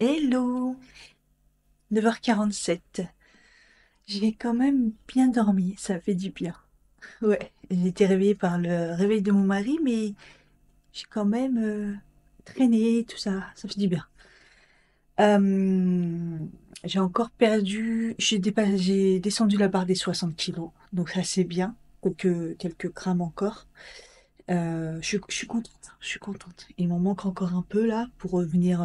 Hello, 9h47. J'ai quand même bien dormi, ça fait du bien. Ouais, j'ai été réveillée par le réveil de mon mari, mais j'ai quand même traîné, tout ça, ça fait du bien. Euh, j'ai encore perdu, j'ai descendu la barre des 60 kilos, donc ça c'est bien, quelques grammes encore. Je suis contente, je suis contente. Il m'en manque encore un peu là pour revenir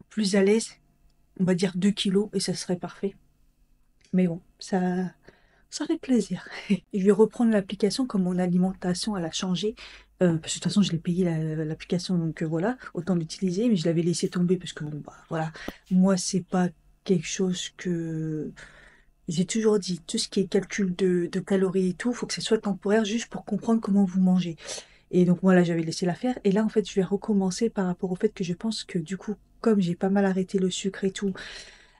plus à l'aise, on va dire 2 kilos et ça serait parfait. Mais bon, ça fait plaisir. Je vais reprendre l'application comme mon alimentation elle a changé. Parce que de toute façon, je l'ai payé l'application, donc voilà, autant l'utiliser, mais je l'avais laissé tomber parce que bon, bah voilà, moi, c'est pas quelque chose que j'ai toujours dit. Tout ce qui est calcul de calories et tout, faut que ce soit temporaire juste pour comprendre comment vous mangez. Et donc voilà, j'avais laissé la faire. Et là, en fait, je vais recommencer par rapport au fait que je pense que du coup, comme j'ai pas mal arrêté le sucre et tout,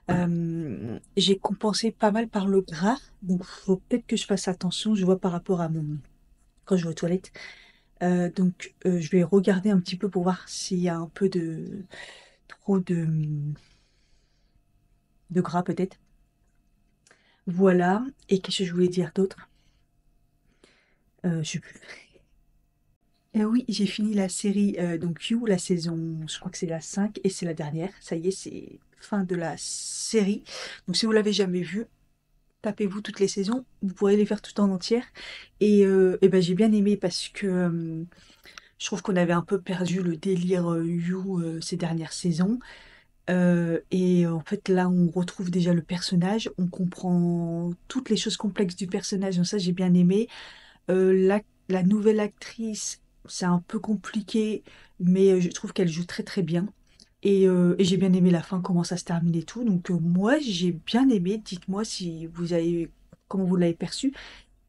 j'ai compensé pas mal par le gras, donc faut peut-être que je fasse attention, je vois par rapport à mon quand je vais aux toilettes. Je vais regarder un petit peu pour voir s'il y a un peu de trop de gras peut-être. Voilà, et qu'est-ce que je voulais dire d'autre? Je sais plus. Oui, j'ai fini la série donc You, la saison, je crois que c'est la 5 et c'est la dernière. Ça y est, c'est fin de la série. Donc si vous l'avez jamais vue, tapez-vous toutes les saisons, vous pourrez les faire tout en entière. Et ben, j'ai bien aimé parce que je trouve qu'on avait un peu perdu le délire You ces dernières saisons. En fait, là, on retrouve déjà le personnage, on comprend toutes les choses complexes du personnage, donc ça, j'ai bien aimé. La nouvelle actrice, c'est un peu compliqué, mais je trouve qu'elle joue très très bien. Et j'ai bien aimé la fin, comment ça se termine et tout. Donc moi, j'ai bien aimé. Dites-moi si vous avez, comment vous l'avez perçu.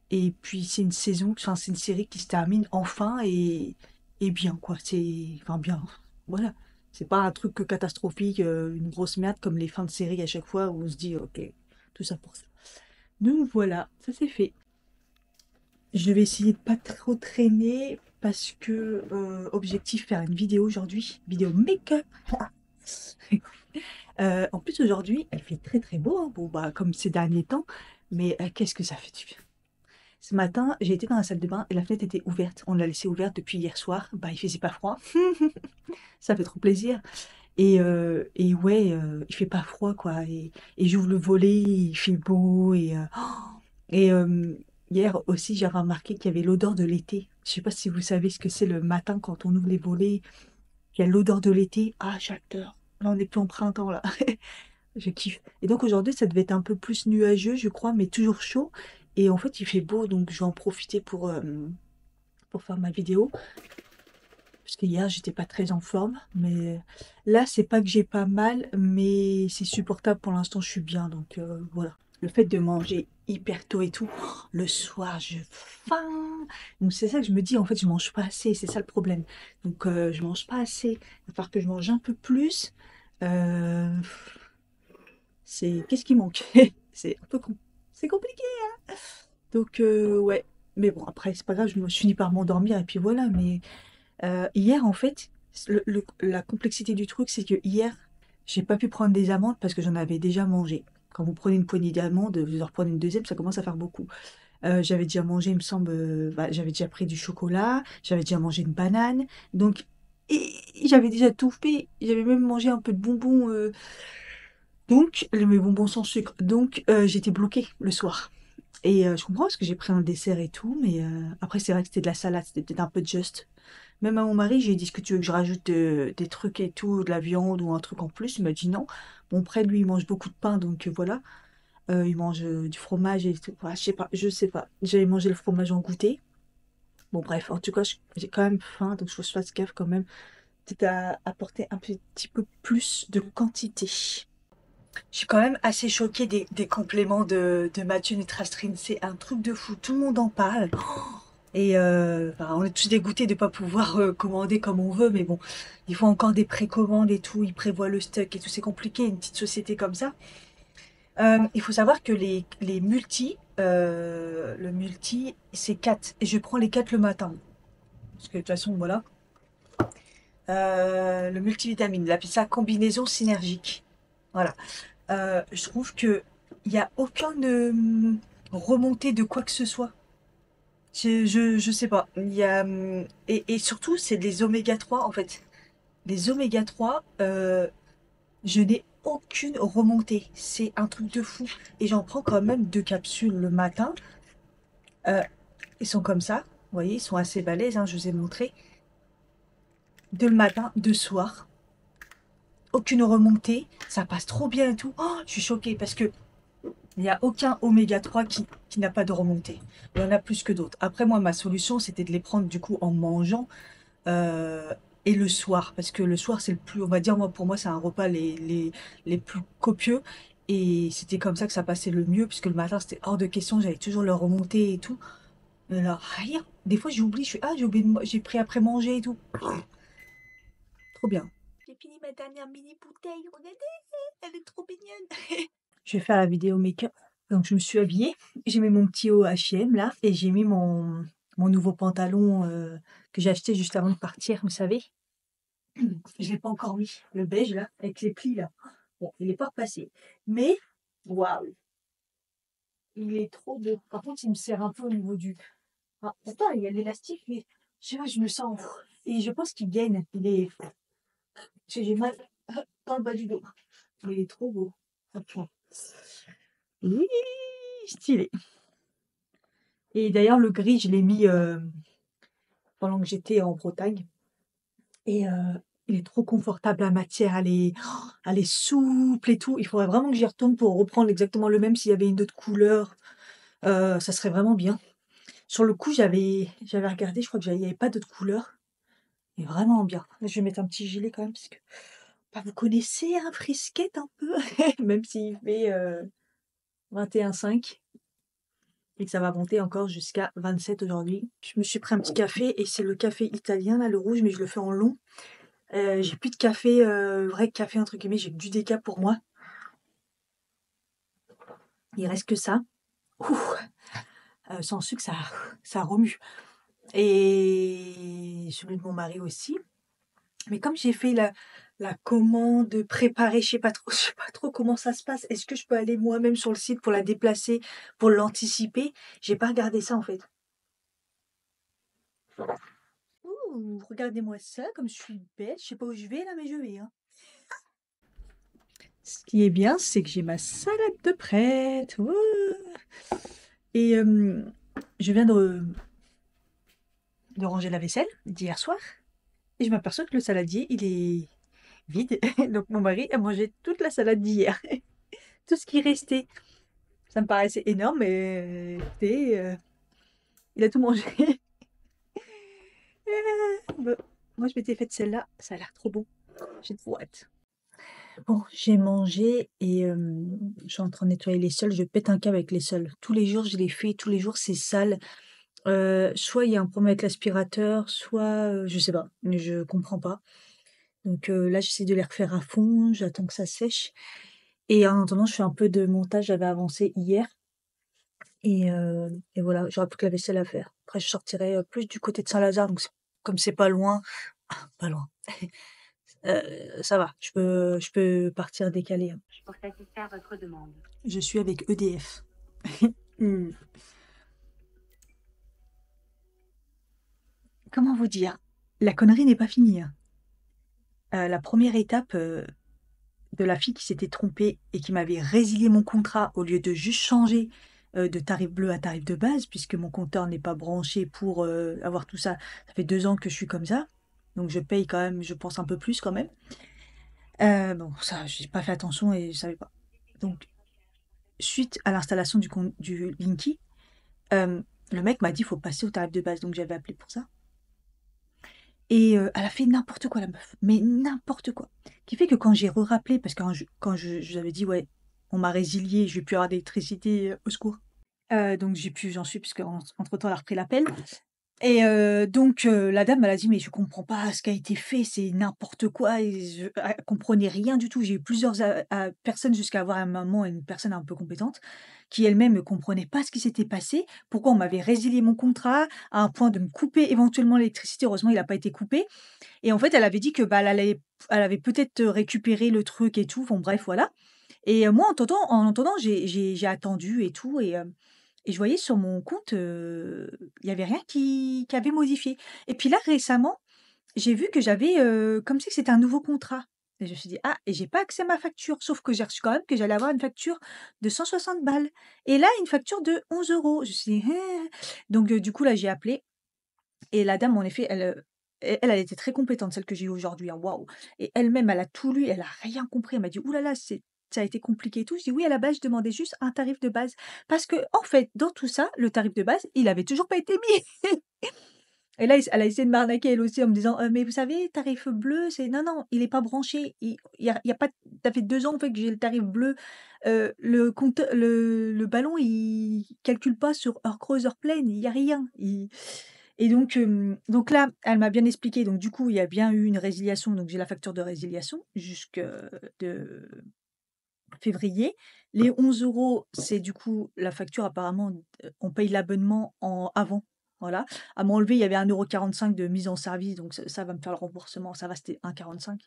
Et puis c'est une saison, enfin c'est une série qui se termine enfin et bien quoi. C'est, enfin bien. Voilà. C'est pas un truc que catastrophique, une grosse merde comme les fins de série à chaque fois où on se dit ok, tout ça pour ça. Donc voilà, ça c'est fait. Je vais essayer de pas trop traîner parce que objectif faire une vidéo aujourd'hui, vidéo make-up. En plus aujourd'hui, elle fait très très beau, hein. Bon bah comme ces derniers temps, mais qu'est-ce que ça fait du bien. Ce matin, j'ai été dans la salle de bain et la fenêtre était ouverte. On l'a laissée ouverte depuis hier soir. Bah il faisait pas froid, ça fait trop plaisir. Et ouais, il fait pas froid quoi. Et j'ouvre le volet, il fait beau et hier aussi, j'ai remarqué qu'il y avait l'odeur de l'été. Je sais pas si vous savez ce que c'est le matin quand on ouvre les volets, il y a l'odeur de l'été. Ah, j'adore. Là, on n'est plus en printemps, là. Je kiffe. Et donc aujourd'hui, ça devait être un peu plus nuageux, je crois, mais toujours chaud. Et en fait, il fait beau, donc je vais en profiter pour faire ma vidéo. Parce que hier, j'étais pas très en forme. Mais là, c'est pas que j'ai pas mal, mais c'est supportable pour l'instant, je suis bien. Donc voilà. Le fait de manger hyper tôt et tout, le soir, je faim. Donc c'est ça que je me dis, en fait, je mange pas assez, c'est ça le problème. Donc je mange pas assez. Il va falloir que je mange un peu plus. Euh, c'est qu'est-ce qui manque? C'est un peu c'est compliqué. Donc ouais. Mais bon, après, c'est pas grave, je finis par m'endormir et puis voilà. Mais hier, en fait, la complexité du truc, c'est que hier, j'ai pas pu prendre des amandes parce que j'en avais déjà mangé. Quand vous prenez une poignée d'amandes, vous en reprenez une deuxième, ça commence à faire beaucoup. J'avais déjà mangé, il me semble, bah, j'avais déjà pris du chocolat, j'avais déjà mangé une banane, donc et j'avais déjà tout fait. J'avais même mangé un peu de bonbons, donc mes bonbons sans sucre. Donc j'étais bloquée le soir. Et je comprends parce que j'ai pris un dessert et tout, mais après c'est vrai que c'était de la salade, c'était peut-être un peu juste. Même à mon mari, j'ai dit, est-ce que tu veux que je rajoute des trucs et tout, de la viande ou un truc en plus? Il m'a dit non. Mon frère, lui, il mange beaucoup de pain, donc voilà. Il mange du fromage et tout. Voilà, je sais pas, je sais pas. J'avais mangé le fromage en goûter. Bon, bref, en tout cas, j'ai quand même faim, donc je fasse gaffe quand même. Peut-être à apporter un petit peu plus de quantité. Je suis quand même assez choquée des compléments de Mathieu Nutrastring. C'est un truc de fou. Tout le monde en parle. Et enfin, on est tous dégoûtés de ne pas pouvoir commander comme on veut, mais bon, il faut encore des précommandes et tout, ils prévoient le stock et tout, c'est compliqué, une petite société comme ça. Il faut savoir que les multi, le multi, c'est 4, et je prends les 4 le matin. Parce que de toute façon, voilà, le multivitamine. Il appelle ça combinaison synergique. Voilà. Je trouve que il y a aucune remontée de quoi que ce soit. Je sais pas. Il y a, et surtout, c'est des oméga 3 en fait. Les oméga 3, je n'ai aucune remontée. C'est un truc de fou. Et j'en prends quand même 2 capsules le matin. Euh, Ils sont comme ça. Vous voyez, ils sont assez balèzes, hein, je vous ai montré. De le matin, de soir. Aucune remontée. Ça passe trop bien et tout. Oh, je suis choquée parce que il n'y a aucun oméga 3 qui n'a pas de remontée. Il y en a plus que d'autres. Après, moi, ma solution, c'était de les prendre du coup en mangeant et le soir. Parce que le soir, c'est le plus, on va dire, moi, pour moi, c'est un repas les plus copieux. Et c'était comme ça que ça passait le mieux, puisque le matin, c'était hors de question, j'avais toujours le remonter et tout. Mais là, rien. Des fois, j'oublie, je fais, ah, j'ai oublié j'ai pris après manger et tout. Trop bien. J'ai fini ma dernière mini bouteille, regardez, elle est trop mignonne. Je vais faire la vidéo make-up. Donc, je me suis habillée. J'ai mis mon petit haut H&M là, et j'ai mis mon nouveau pantalon que j'ai acheté juste avant de partir, vous savez. Je l'ai pas encore mis, le beige là, avec les plis là. Bon, il est pas repassé. Mais, waouh, il est trop beau. Par contre, il me serre un peu au niveau du. Ah, pourtant, il y a l'élastique, mais je sais pas, je me sens. Et je pense qu'il gaine. Il est. J'ai mal dans le bas du dos. Mais il est trop beau. Franchement. Oui, stylé. Et d'ailleurs, le gris, je l'ai mis pendant que j'étais en Bretagne. Et il est trop confortable, la matière, elle est souple et tout. Il faudrait vraiment que j'y retourne pour reprendre exactement le même s'il y avait une autre couleur. Ça serait vraiment bien. Sur le coup, j'avais regardé, je crois qu'il n'y avait pas d'autre couleur. Mais vraiment bien. Là, je vais mettre un petit gilet quand même, parce que bah, vous connaissez un frisquette un peu, même s'il fait 21,5 et que ça va monter encore jusqu'à 27 aujourd'hui. Je me suis pris un petit café et c'est le café italien, là, le rouge, mais je le fais en long. J'ai plus de café, vrai café entre guillemets, j'ai que du déca pour moi. Il reste que ça. Ouh, sans sucre, ça remue. Et celui de mon mari aussi. Mais comme j'ai fait la commande préparée, je sais pas trop comment ça se passe. Est-ce que je peux aller moi-même sur le site pour la déplacer, pour l'anticiper? J'ai pas regardé ça en fait. Ouh, regardez-moi ça, comme je suis bête. Je sais pas où je vais là, mais je vais, hein. Ce qui est bien, c'est que j'ai ma salade de prête. Ouh. Et je viens de ranger la vaisselle d'hier soir. Et je m'aperçois que le saladier, il est vide. Donc mon mari a mangé toute la salade d'hier. Tout ce qui restait. Ça me paraissait énorme, mais écoutez, il a tout mangé. Bah, moi, je m'étais faite celle-là. Ça a l'air trop bon. J'ai trop hâte. Bon, j'ai mangé et je suis en train de nettoyer les sols. Je pète un câble avec les sols. Tous les jours, je les fais. Tous les jours, c'est sale. Soit il y a un problème avec l'aspirateur, soit je sais pas, mais je comprends pas. Donc là, j'essaie de les refaire à fond. J'attends que ça sèche. Et en attendant, je fais un peu de montage. J'avais avancé hier. Et voilà, j'aurais plus que la vaisselle à faire. Après, je sortirai plus du côté de Saint-Lazare, donc comme c'est pas loin, pas loin, ça va, je peux partir décalé, hein. Pour satisfaire votre demande. Je suis avec EDF. Hmm. Comment vous dire? La connerie n'est pas finie, hein. La première étape de la fille qui s'était trompée et qui m'avait résilié mon contrat au lieu de juste changer de tarif bleu à tarif de base, puisque mon compteur n'est pas branché pour avoir tout ça. Ça fait 2 ans que je suis comme ça, donc je paye quand même, je pense un peu plus quand même. Bon, ça, j'ai pas fait attention et je savais pas. Donc, suite à l'installation du Linky, le mec m'a dit faut passer au tarif de base, donc j'avais appelé pour ça. Et elle a fait n'importe quoi, la meuf, mais n'importe quoi. Qui fait que quand j'ai rappelé, parce que quand je lui avais dit, ouais, on m'a résilié, je vais plus avoir d'électricité, au secours. Donc j'en suis, puisque entre-temps, elle a repris l'appel. Et donc la dame, elle a dit: «Mais je comprends pas ce qui a été fait, c'est n'importe quoi» et elle comprenait rien du tout. J'ai eu plusieurs personnes jusqu'à avoir un moment une personne un peu compétente, qui elle-même ne comprenait pas ce qui s'était passé. Pourquoi on m'avait résilié mon contrat, à un point de me couper éventuellement l'électricité. Heureusement, il a pas été coupé et en fait, elle avait dit que, bah, elle avait peut-être récupéré le truc et tout. Bon bref, voilà et moi en entendant, j'ai attendu et tout et je voyais sur mon compte, il y avait rien qui avait modifié et puis là, récemment, j'ai vu que j'avais, comme si c'était un nouveau contrat et je me suis dit: «Ah» et j'ai pas accès à ma facture, sauf que j'ai reçu quand même que j'allais avoir une facture de 160 balles et là, une facture de 11 €. Je me suis dit: «Hein». Donc du coup, là, j'ai appelé et la dame, en effet, elle était très compétente, celle que j'ai eue aujourd'hui, hein, waouh et elle-même, elle a tout lu, elle a rien compris. Elle m'a dit: «Ouh là là, ça a été compliqué et tout». Je dis: «Oui, à la base, je demandais juste un tarif de base». Parce que en fait, dans tout ça, le tarif de base, il avait toujours pas été mis et là, elle a essayé de m'arnaquer elle aussi en me disant: Mais vous savez, tarif bleu, c'est» non, non, il est pas branché. Il y a pas ça fait 2 ans, en fait, que j'ai le tarif bleu. Le ballon, il calcule pas sur heure creuse, heure pleine, il y a rien. Et donc là, elle m'a bien expliqué, donc du coup, il y a bien eu une résiliation, donc j'ai la facture de résiliation jusque de février. Les 11 €, c'est du coup la facture apparemment, on paye l'abonnement en avant, voilà. À m'enlever, il y avait 1,45 € de mise en service, donc ça va me faire le remboursement, ça va, c'était 1,45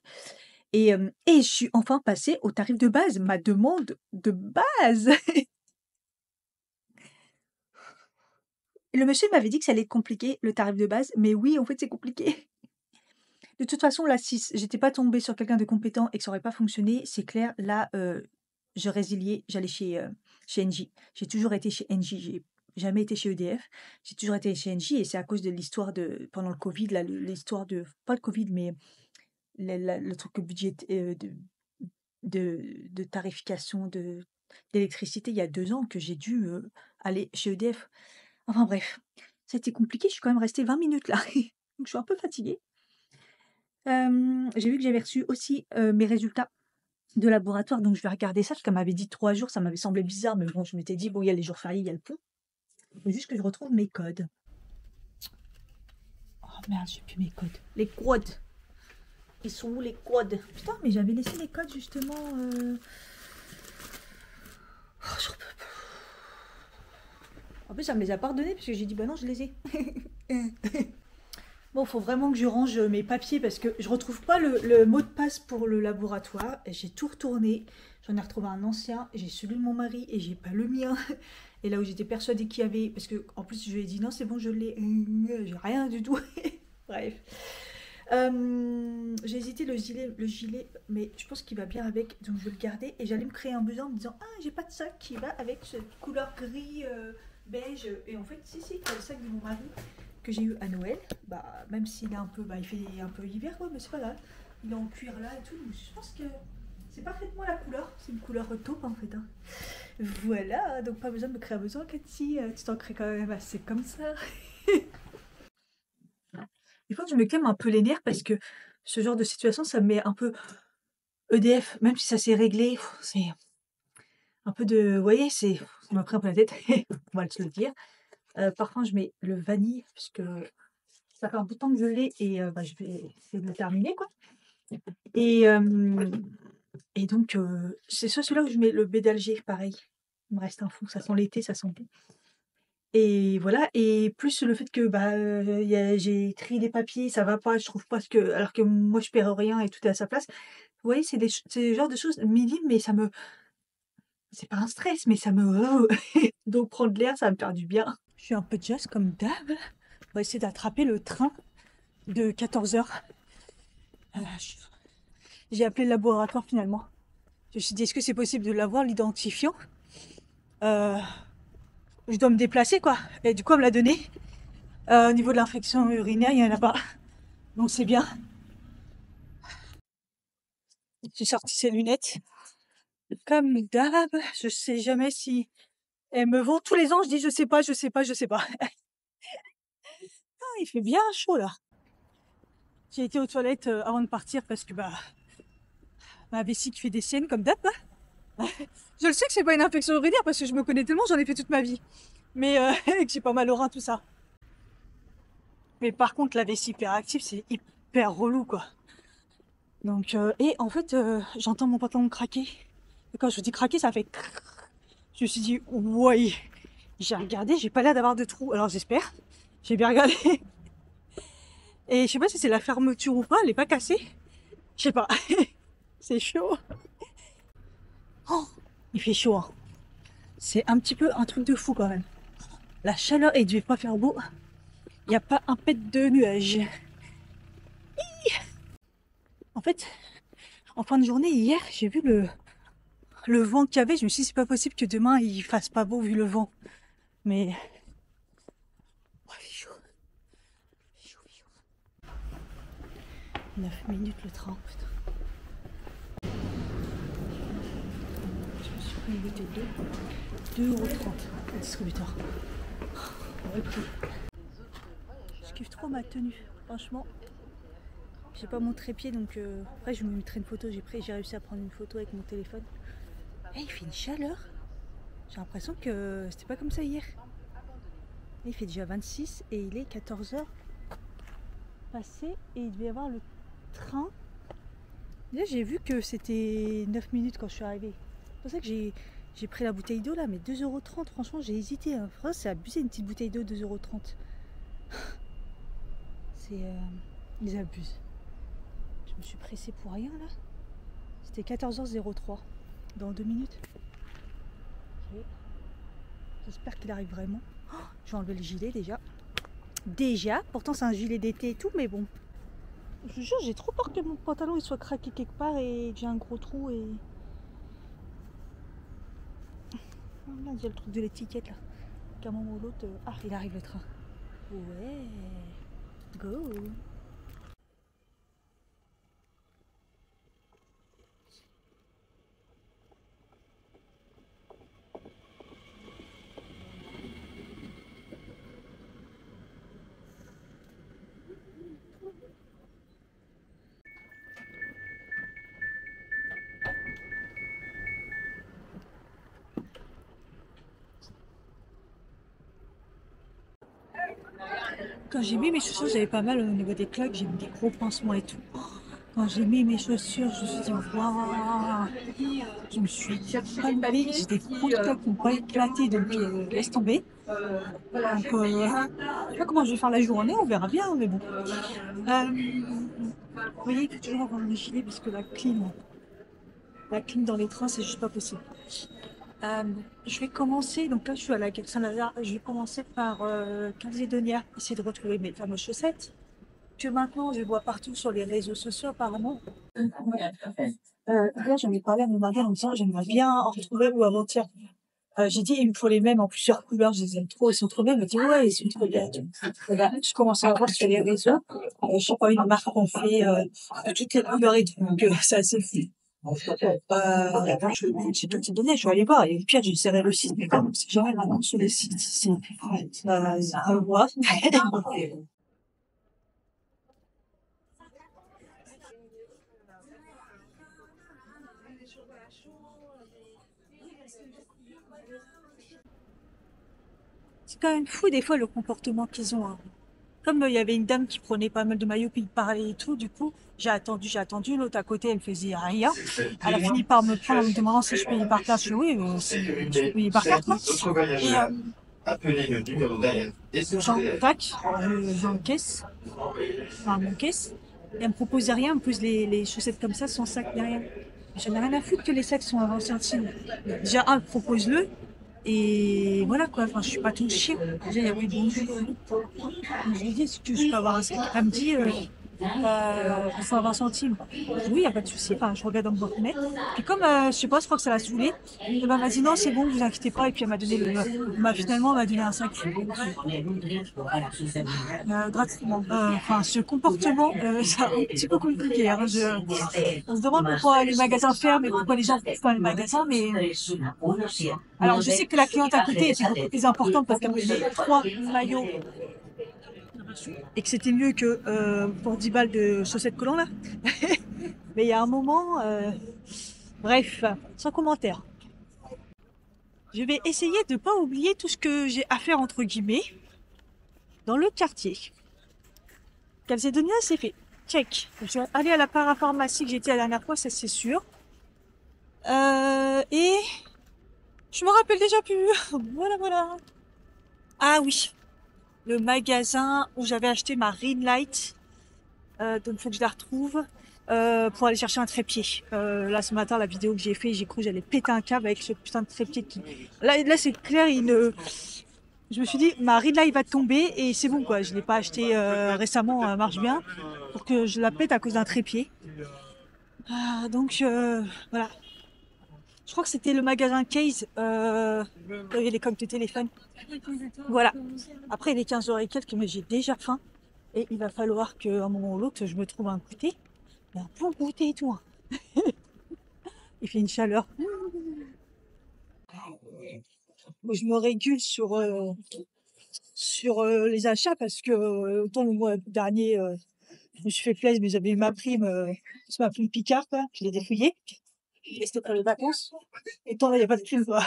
€ et je suis enfin passée au tarif de base, ma demande de base! Et le monsieur m'avait dit que ça allait être compliqué, le tarif de base, mais oui, en fait, c'est compliqué. De toute façon, là, si j'étais pas tombée sur quelqu'un de compétent et que ça aurait pas fonctionné, c'est clair, là, je résiliais, j'allais chez Engie. J'ai toujours été chez Engie, j'ai jamais été chez EDF. J'ai toujours été chez Engie et c'est à cause de l'histoire de pendant le covid, là, l'histoire de pas le covid, mais le truc budget de tarification d'électricité il y a 2 ans que j'ai dû, aller chez EDF. Enfin bref, ça a été compliqué, je suis quand même restée 20 minutes là, donc je suis un peu fatiguée. J'ai vu que j'avais reçu aussi, mes résultats de laboratoire, donc je vais regarder ça parce qu'elle m'avait dit 3 jours, ça m'avait semblé bizarre, mais bon, je m'étais dit: «Bon, il y a les jours fériés, il y a le pont». Il faut juste que je retrouve mes codes. Oh merde, j'ai plus mes codes. Les codes! Ils sont où les codes? Putain, mais j'avais laissé les codes justement, oh, j'en peux plus. En plus, elle me les a pas redonnés parce que j'ai dit: «Bah non, je les ai». Bon, faut vraiment que je range mes papiers parce que je retrouve pas le mot de passe pour le laboratoire. Et j'ai tout retourné. J'en ai retrouvé un ancien. J'ai celui de mon mari et j'ai pas le mien. Et là où j'étais persuadée qu'il y avait, parce que en plus je lui ai dit non, c'est bon, je l'ai. J'ai rien du tout. Bref. J'ai hésité le gilet, mais je pense qu'il va bien avec, donc je vais le garder. Et j'allais me créer un besoin en me disant ah, j'ai pas de sac qui va avec cette couleur gris beige. Et en fait, si, il y a le sac de mon mari que j'ai eu à Noël, bah même s'il est un peu, bah il fait un peu hiver quoi, mais c'est pas grave. Il est en cuir là et tout, donc je pense que c'est parfaitement la couleur. C'est une couleur taupe en fait, hein. Voilà, donc pas besoin de me créer un besoin, Cathy. Tu t'en crées quand même assez comme ça. Il faut que je me calme un peu les nerfs parce que ce genre de situation, ça me met un peu EDF, même si ça s'est réglé, c'est un peu de, vous voyez, ça m'a pris un peu la tête, on va se le dire. Parfois, je mets le vanille parce que ça fait un bout de temps que je l'ai et bah, je vais essayer de le terminer, quoi. Et donc c'est soit celui-là où je mets le baie d'Alger, pareil. Il me reste un fond, ça sent l'été, ça sent bon et voilà et plus le fait que, bah, j'ai trié les papiers, ça va pas, je trouve pas ce que alors que moi je perds rien et tout est à sa place. Vous voyez, c'est le genre de choses minimes, mais c'est pas un stress, mais ça me donc prendre l'air, ça va me faire du bien. Je suis un peu jazz comme d'hab. On va essayer d'attraper le train de 14h. J'ai appelé le laboratoire finalement. Je me suis dit: «Est-ce que c'est possible de l'avoir l'identifiant?» Heu, je dois me déplacer quoi et du coup, elle me l'a donné. Au niveau de l'infection urinaire, il y en a pas. Donc c'est bien. J'ai sorti ses lunettes. Comme d'hab, je sais jamais si elles me vont tous les ans, je dis: «Je sais pas, je sais pas, je sais pas». Ah, il fait bien chaud là. J'ai été aux toilettes, avant de partir parce que, bah, ma vessie qui fait des siennes comme d'hab, hein. Je le sais que c'est pas une infection urinaire parce que je me connais tellement, j'en ai fait toute ma vie. Mais que j'ai pas mal au rein, tout ça. Mais par contre, la vessie hyperactive, c'est hyper relou, quoi. Donc, et en fait, j'entends mon pantalon craquer. Et quand je vous dis craquer, ça fait crrr. Je me suis dit, ouais. J'ai regardé, j'ai pas l'air d'avoir de trou. Alors j'espère. J'ai bien regardé. Et je sais pas si c'est la fermeture ou pas, elle est pas cassée. Je sais pas. C'est chaud. Oh, il fait chaud, hein. C'est un petit peu un truc de fou quand même. La chaleur, et il devait pas faire beau. Il n'y a pas un pet de nuage. En fait, en fin de journée, hier, j'ai vu le vent qu'il y avait. Je me suis dit, c'est pas possible que demain, il fasse pas beau vu le vent. Mais... Oh, il est chaud. 9 minutes le train, putain. Je me suis pris une bouteille d'eau. 2,30 € au distributeur. On aurait pris. Je kiffe trop ma tenue, franchement. J'ai pas mon trépied, donc après je me mettrai une photo. J'ai réussi à prendre une photo avec mon téléphone. Et il fait une chaleur. J'ai l'impression que c'était pas comme ça hier. Il fait déjà 26 et il est 14 h passé et il devait y avoir le train. Déjà j'ai vu que c'était 9 minutes quand je suis arrivée. C'est pour ça que j'ai pris la bouteille d'eau là, mais 2,30 €, franchement j'ai hésité. Hein. Franchement c'est abusé une petite bouteille d'eau, 2,30 €. C'est... ils abusent. Je me suis pressée pour rien là. C'était 14 h 03 dans 2 minutes. Okay. J'espère qu'il arrive vraiment. Oh, je vais enlever le gilet déjà. Pourtant c'est un gilet d'été et tout, mais bon. Je vous jure, j'ai trop peur que mon pantalon il soit craqué quelque part et que j'ai un gros trou et... Oh là, il y a le truc de l'étiquette là. Qu'à un moment ou l'autre... Ah, il arrive le train. Ouais. Go. Quand j'ai mis mes chaussures, j'avais pas mal au niveau des claques, j'ai mis des gros pansements et tout. Quand j'ai mis mes chaussures, je me suis dit, waouh! Je me suis palpée, j'ai des grosses claques qui n'ont pas éclaté, donc laisse tomber. Donc, je sais pas comment je vais faire la journée, on verra bien, mais bon. Vous voyez, il faut toujours avoir un gilet parce que la clim dans les trains, c'est juste pas possible. Je vais commencer, donc là je suis à la gare Saint-Lazare, je vais commencer par Calédonia, essayer de retrouver mes fameuses chaussettes, que maintenant je vois partout sur les réseaux sociaux apparemment. Là j'en ai parlé à mon mari en me disant j'aimerais bien en retrouver ou avant-hier. J'ai dit il me faut les mêmes en plusieurs couleurs, je les aime trop, ils sont trop bien. Il m'a dit ouais ils sont trop bien. Je commence à voir sur les réseaux, je sais pas une marque qu'on fait toutes les couleurs et tout, donc c'est assez fou. J'ai tout te donné, je vais aller voir. Et pire, j'essaierai le site, mais comme c'est jamais vraiment sur les sites, à voir. C'est quand même fou des fois le comportement qu'ils ont. Hein. Comme il y avait une dame qui prenait pas mal de maillots puis il parlait et tout, du coup j'ai attendu, l'autre à côté elle faisait rien. Elle a fini par me prendre en me demandant si je payais par carte. Je suis oui, si je payais par carte. Et genre, tac, j'encaisse, enfin mon caisse, et elle me proposait rien, elle me pose les chaussettes comme ça, sans sac derrière. J'en ai rien à foutre que les sacs sont à 20 centimes. Déjà, propose-le. Et voilà quoi, enfin, je suis pas tout chien. Déjà, il y avait bonjour. Je lui dis, est-ce que je peux avoir un sac? Elle me dit, il faut avoir 20 centimes. Je dis, oui, il n'y a pas de souci. Enfin, je regarde dans le boîte mail. Puis comme, je sais pas, je crois que ça l'a saoulée. Et ben, elle m'a dit, non, c'est bon, vous inquiétez pas. Et puis elle m'a donné finalement, elle m'a donné un sac. Gratuitement. Enfin, ce comportement, c'est un petit peu compliqué. Hein. On se demande pourquoi les magasins ferment et pourquoi les gens ne font pas les magasins. Mais alors, je sais que la cliente à côté était beaucoup plus importante parce qu'elle me donnait 3 maillots et que c'était mieux que pour 10 balles de chaussettes collants là. Mais il y a un moment, bref, sans commentaire. Je vais essayer de ne pas oublier tout ce que j'ai à faire entre guillemets dans le quartier. Calzedonia, c'est fait. Check. Je vais aller à la parapharmacie que j'étais la dernière fois, ça c'est sûr. Et je me rappelle déjà plus. Voilà, voilà. Ah oui, le magasin où j'avais acheté ma ring light. Donc faut que je la retrouve pour aller chercher un trépied. Là ce matin, la vidéo que j'ai fait, j'ai cru que j'allais péter un câble avec ce putain de trépied qui. Là c'est clair, je me suis dit, ma ring light va tomber et c'est bon quoi. Je l'ai pas acheté récemment, elle marche bien, pour que je la pète à cause d'un trépied. Donc voilà. Je crois que c'était le magasin Case. Là, il y a les coques de téléphone. Voilà. Après, il est 15h et quelques, mais j'ai déjà faim. Et il va falloir qu'à un moment ou l'autre, je me trouve un goûter. Mais un bon goûter et tout. Hein. Il fait une chaleur. Moi, je me régule sur les achats parce que autant le mois dernier, je me suis fait plaisir, mais j'avais eu ma prime, c'est ma prime Picard, quoi. Je l'ai défouillée. Et c'était pour les vacances. Et tant là, il n'y a pas de prime, quoi.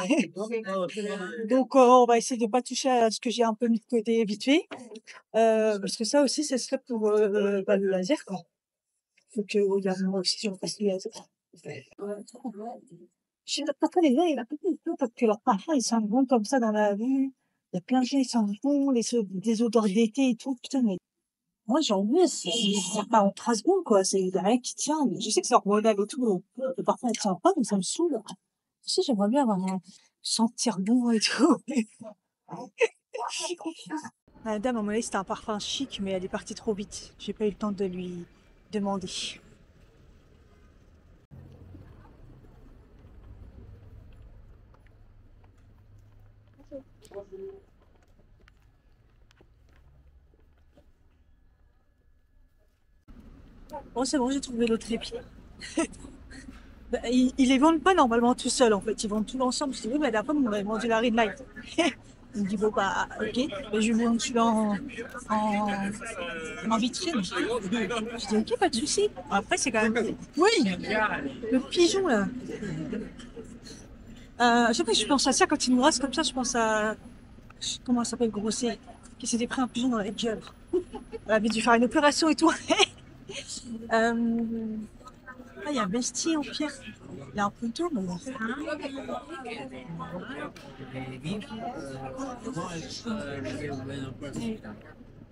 Donc, on va essayer de pas toucher à ce que j'ai un peu mis de côté vite fait. Parce que ça aussi, ça serait pour le laser, quoi. Donc, il y a moi aussi, je passe le laser. Je sais pas les gars, il a pété parce que leurs parfums, ils sentent bon comme ça dans la rue. Il y a plein de gens, ils sentent bon, des odeurs d'été et tout. Putain, mais moi, j'en veux, ça part en 3 secondes, quoi. C'est rien qui tient. Je sais que c'est hormonal et tout. Le parfum, il tient pas, mais ça me saoule. Tu sais, j'aimerais bien avoir sentir bon et tout. La dame, à mon avis, c'était un parfum chic, mais elle est partie trop vite. J'ai pas eu le temps de lui demander. Bon, c'est bon, j'ai trouvé l'autre épi. Bah, ils les vendent pas normalement tout seuls, en fait. Ils vendent tout ensemble. Je dis, oui, mais d'après, vous m'avez vendu la Red Light. Il me dit, bon, bah, ok. Mais je lui montre celui-là en vitrine. Je dis, ok, pas de souci. Après, c'est quand même. Oui, le pigeon, là. À chaque fois que je pense à ça, quand il nous rase comme ça, je pense à. Comment ça s'appelle, Grosset, qui s'était pris un pigeon dans la gueule. Elle avait dû faire une opération et tout. Ah, il y a un vestier en pierre. Il y a un poteau, mais bon.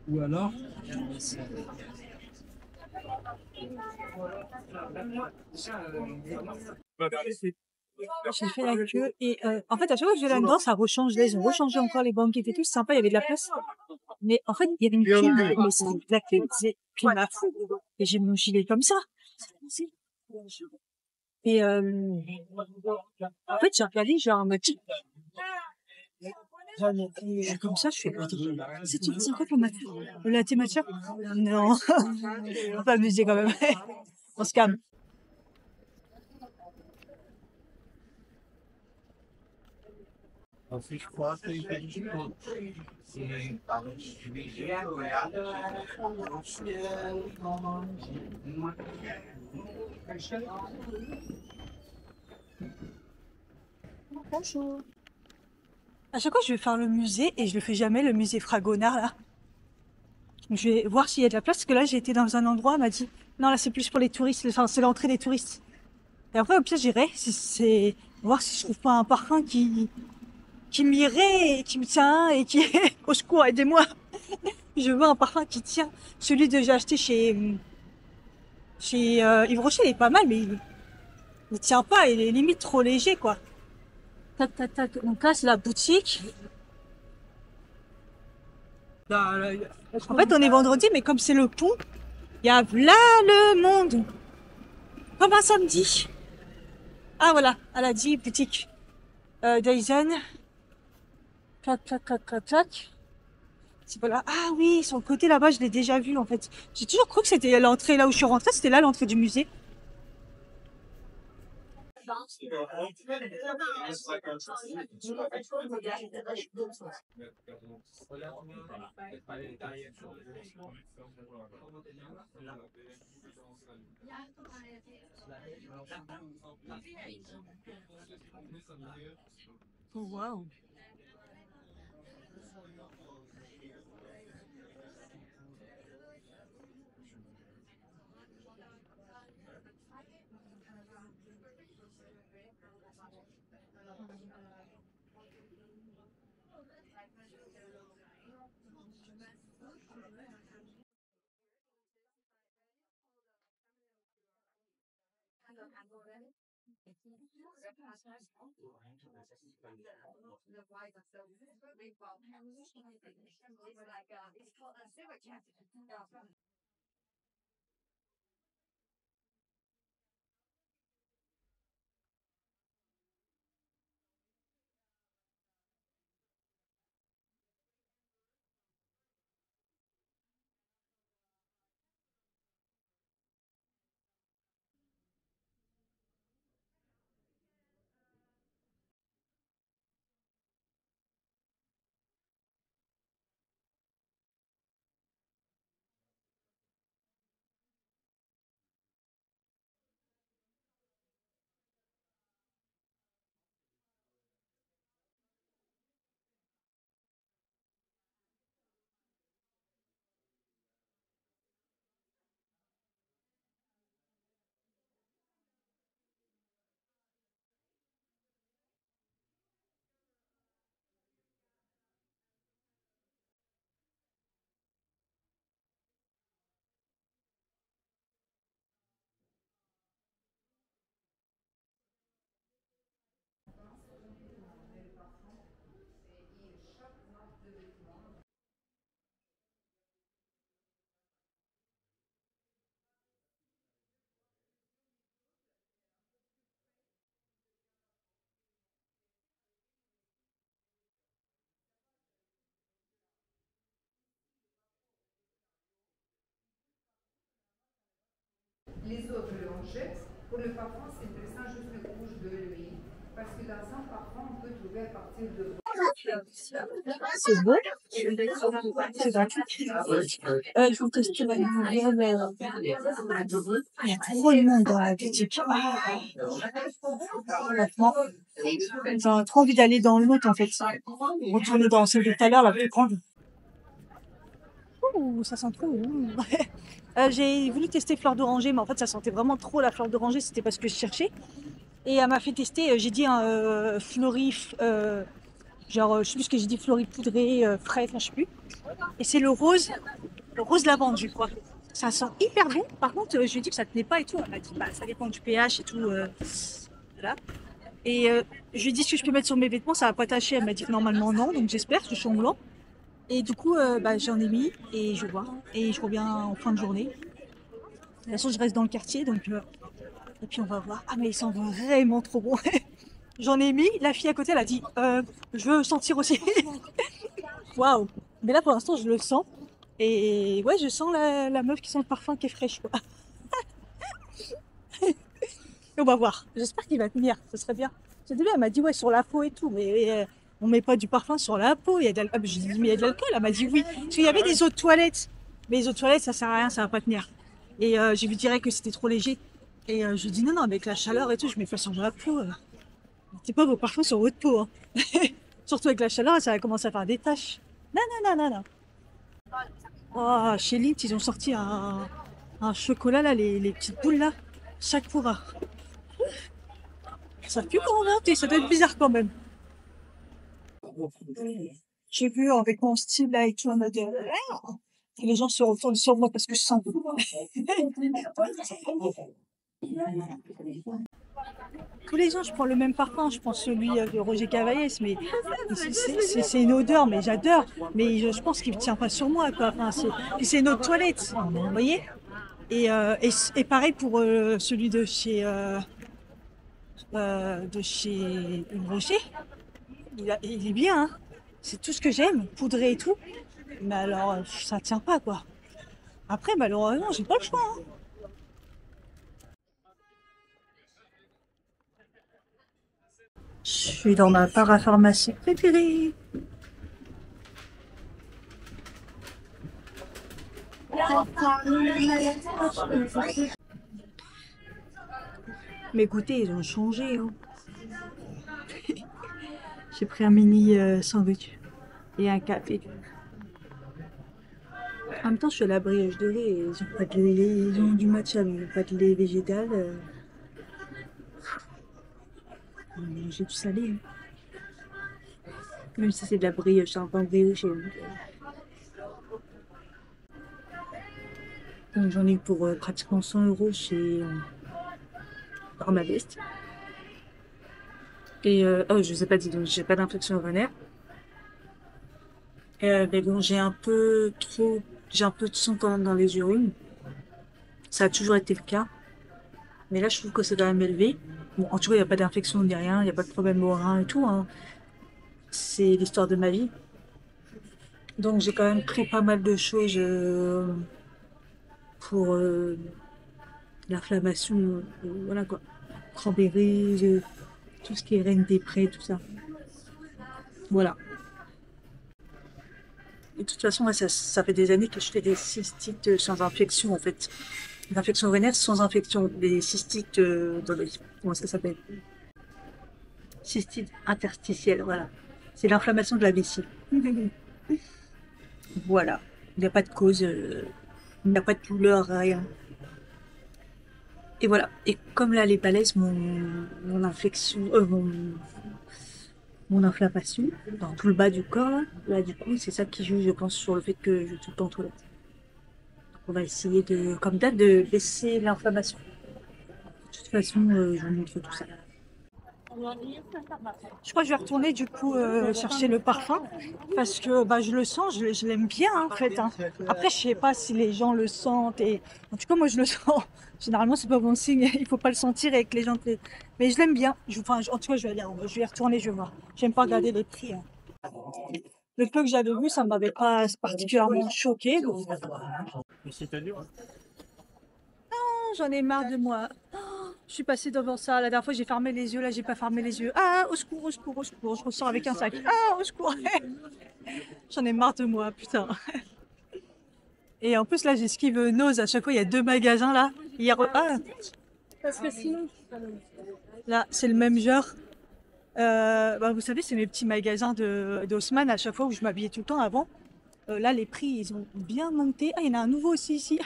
Ou alors, J'ai fait la queue et en fait à chaque fois que je vais là-dedans ça rechange. Là ils ont rechangé encore les banquettes et tout, c'est sympa, il y avait de la place. Mais en fait il y avait une pile, mais c'est la clé, c'est pile à fou. Et j'ai mon gilet comme ça. Et en fait j'ai regardé genre en mode et comme ça je fais c'est quoi ton mat le latte matcha? Non, on va pas amuser quand même. On se calme. ensuite, je crois que il fait du monde. Bonjour. À chaque fois je vais faire le musée et je le fais jamais, le musée Fragonard là. Je vais voir s'il y a de la place, parce que là j'ai été dans un endroit, on m'a dit non là c'est plus pour les touristes, enfin c'est l'entrée des touristes. Et après au pire j'irai, c'est voir si je trouve pas un parfum qui m'irait et qui me tient et qui est au secours, aidez-moi. Je veux un parfum qui tient. Celui que j'ai acheté chez Yves Rocher, il est pas mal, mais il tient pas, il est limite trop léger quoi. Tac tac tac. Donc là c'est la boutique. En fait on est vendredi, mais comme c'est le pont, il y a là le monde. Comme un samedi. Ah voilà, elle a dit boutique Dyson. Clac, clac, clac, clac, clac. C'est pas là. Ah oui, sur le côté là-bas, je l'ai déjà vu en fait. J'ai toujours cru que c'était l'entrée là où je suis rentrée, c'était là l'entrée du musée. Oh waouh. Les autres, on jette. Pour le parfum, c'est intéressant juste le couche de l'huile. Parce que dans un parfum, on peut trouver à partir de... C'est beau. C'est gratuit. Je vous teste la lumière. Il y a trop de monde dans la boutique. Honnêtement, j'ai trop envie d'aller dans l'autre en fait. Retourner dans celle de tout à l'heure, la plus grande. Ouh, ça sent trop. J'ai voulu tester fleur d'oranger, mais en fait ça sentait vraiment trop la fleur d'oranger, c'était parce que je cherchais. Et elle m'a fait tester, j'ai dit un fleuri, genre je sais plus ce que j'ai dit, fleuri poudré, frais, enfin je sais plus. Et c'est le rose lavande, je crois. Ça sent hyper bon. Par contre, je lui ai dit que ça tenait pas et tout. Elle m'a dit, bah ça dépend du pH et tout. Voilà. Et je lui ai dit ce que je peux mettre sur mes vêtements, ça va pas tâcher. Elle m'a dit que normalement non, donc j'espère, je suis en blanc. Et du coup, bah, j'en ai mis et je vois. Et je reviens en fin de journée. De toute façon, je reste dans le quartier, donc et puis on va voir. Ah mais ils sont vraiment trop bons. J'en ai mis. La fille à côté, elle a dit, je veux sentir aussi. Waouh. Mais là, pour l'instant, je le sens. Et ouais, je sens la meuf qui sent le parfum qui est fraîche, quoi. Et on va voir. J'espère qu'il va tenir. Ce serait bien. Au début, elle m'a dit ouais sur la peau et tout, mais on met pas du parfum sur la peau. Il y a de l'alcool. J'ai dit mais il y a de l'alcool. Elle m'a dit oui. Parce qu'il y avait des eaux de toilette. Mais les eaux de toilette, ça sert à rien, ça va pas tenir. Et j'ai vu direct que c'était trop léger. Et je lui ai dit non, non, avec la chaleur et tout, je mets pas sur la peau. Mettez pas vos parfums sur votre peau. Hein. Surtout avec la chaleur, ça va commencer à faire des taches. Non, non, non, non, non. Oh, chez Lindt, ils ont sorti un chocolat, là, les petites boules là. Chaque pourra. Ça pue quand on monte, ça doit être bizarre quand même. J'ai vu avec mon style là et tout en mode. Et les gens se retournent sur moi parce que je sens. Tous les ans, je prends le même parfum. Je prends celui de Roger Cavaillés, mais c'est une odeur, mais j'adore. Mais je pense qu'il ne tient pas sur moi, quoi. Enfin, c'est une eau de toilette, vous voyez. Et pareil pour celui de chez Yves Rocher. Il est bien, hein. C'est tout ce que j'aime, poudré et tout. Mais alors, ça tient pas, quoi. Après, malheureusement, j'ai pas le choix. Hein. Je suis dans ma parapharmacie préférée. Mes goûters, ils ont changé. Hein. J'ai pris un mini sandwich et un café. En même temps, je suis à la brioche dorée et ils ont pas de lait, ils ont du matcha, mais pas de lait végétal. J'ai du salé. Hein. Même si c'est de la brioche, c'est un pain brioché. Donc j'en ai eu pour pratiquement 100 € chez par ma veste. Et oh, je vous ai pas dit, donc j'ai pas d'infection urinaire. Mais bon, j'ai un peu de sang quand même dans les urines. Ça a toujours été le cas. Mais là, je trouve que c'est quand même élevé. Bon, en tout cas, il n'y a pas d'infection ni rien, il n'y a pas de problème au rein et tout, hein. C'est l'histoire de ma vie. Donc, j'ai quand même pris pas mal de choses pour l'inflammation. Voilà quoi. Cranberry, tout ce qui est reine des prés, tout ça. Voilà. Et de toute façon, moi, ça fait des années que je fais des cystites sans infection, en fait. Des infections urinaires sans infection. Des cystites dans les... Comment ça s'appelle? Cystite interstitielle, voilà. C'est l'inflammation de la vessie. Voilà. Il n'y a pas de cause, il n'y a pas de douleur, rien. Et voilà. Et comme là, les balaises, mon infection, mon inflammation dans tout le bas du corps, là du coup, c'est ça qui joue, je pense, sur le fait que je suis tout le temps en toilette. Donc, on va essayer de, comme d'hab, de baisser l'inflammation. De toute façon, je vous montre tout ça. Je crois que je vais retourner du coup chercher le parfum parce que bah, je le sens, je l'aime bien en fait, hein. Après, je sais pas si les gens le sentent et en tout cas moi je le sens. Généralement c'est pas bon signe, il faut pas le sentir avec les gens. Mais je l'aime bien. Enfin, en tout cas je vais y retourner, je vais voir. J'aime pas regarder les prix, hein. Le peu que j'avais vu, ça m'avait pas particulièrement choqué. Donc... J'en ai marre de moi. Je suis passée devant ça. La dernière fois, j'ai fermé les yeux. Là, j'ai pas fermé les yeux. Ah, au secours, au secours, au secours. Je ressors avec un sac. Ah, au secours. J'en ai marre de moi, putain. Et en plus, là, j'esquive Nose. À chaque fois, il y a 2 magasins là. Hier, ah, parce que sinon, là, c'est le même genre. Bah, vous savez, c'est mes petits magasins d'Haussmann à chaque fois où je m'habillais tout le temps avant. Là, les prix, ils ont bien monté. Ah, il y en a un nouveau aussi ici.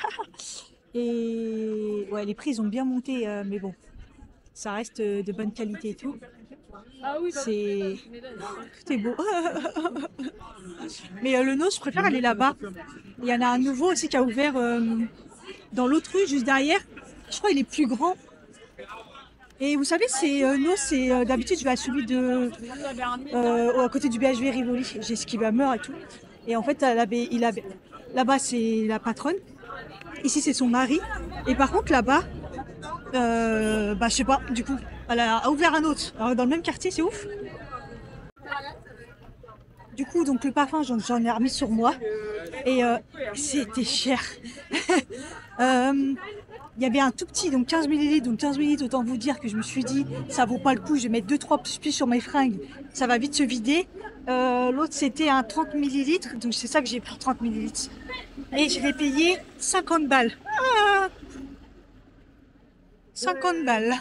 Et ouais, les prix, ils ont bien monté, mais bon, ça reste de bonne qualité et tout. C'est... Tout est beau. Mais le nôtre, je préfère aller là-bas. Il y en a un nouveau aussi qui a ouvert dans l'autre rue, juste derrière. Je crois qu'il est plus grand. Et vous savez, d'habitude, je vais à celui à côté du BHV Rivoli. J'ai esquivé à Meur et tout. Et en fait, là-bas, c'est la patronne. Ici, c'est son mari. Et par contre, là-bas, bah, je sais pas, du coup, elle a ouvert un autre. Alors, dans le même quartier, c'est ouf. Du coup, donc le parfum, j'en ai remis sur moi. Et c'était cher. Il y avait un tout petit, donc 15 millilitres. Donc 15 millilitres, autant vous dire que je me suis dit, ça vaut pas le coup, je vais mettre 2-3 plis sur mes fringues. Ça va vite se vider. L'autre, c'était un 30 millilitres. Donc c'est ça que j'ai pris, 30 millilitres. Et je l'ai payé 50 balles. Ah, 50 balles.